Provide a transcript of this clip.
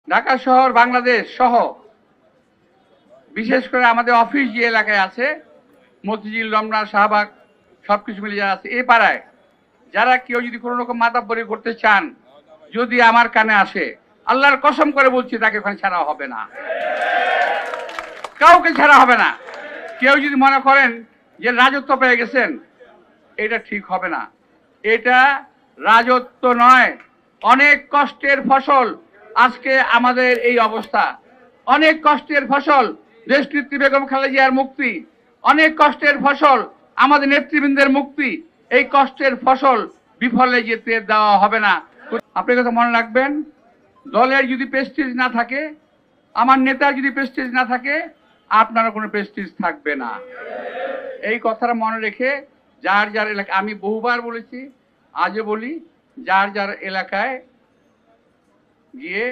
ঢাকা শহর, বাংলাদেশ সহ বিশেষ করে আমাদের অফিস যে এলাকায় আছে, মতিঝিল, রমনা, শাহবাগ, সবকিছু মিলে যারা আছে এই পাড়ায়, যারা কেউ যদি কোনো রকম মাতাব্বরি করতে চান, যদি আমার কানে আসে, আল্লাহর কসম করে বলছি তাকে ওখানে ছাড়া হবে না, কাউকে ছাড়া হবে না। কেউ যদি মনে করেন যে রাজত্ব পেয়ে গেছেন, এটা ঠিক হবে না। এটা রাজত্ব নয়, অনেক কষ্টের ফসল আজকে আমাদের এই অবস্থা। অনেক কষ্টের ফসল দেশনেত্রী বেগম খালেদা জিয়ার মুক্তি, অনেক কষ্টের ফসল আমাদের নেতৃবৃন্দের মুক্তি। এই কষ্টের ফসল বিফলে যেতে দেওয়া হবে না। আপনি কথা মনে রাখবেন, দলের যদি প্রেস্টিজ না থাকে, আমার নেতার যদি প্রেস্টিজ না থাকে, আপনারও কোনো প্রেস্টিজ থাকবে না। এই কথাটা মনে রেখে যার যার এলাকা, আমি বহুবার বলেছি, আজও বলি, যার যার এলাকায় গিয়ে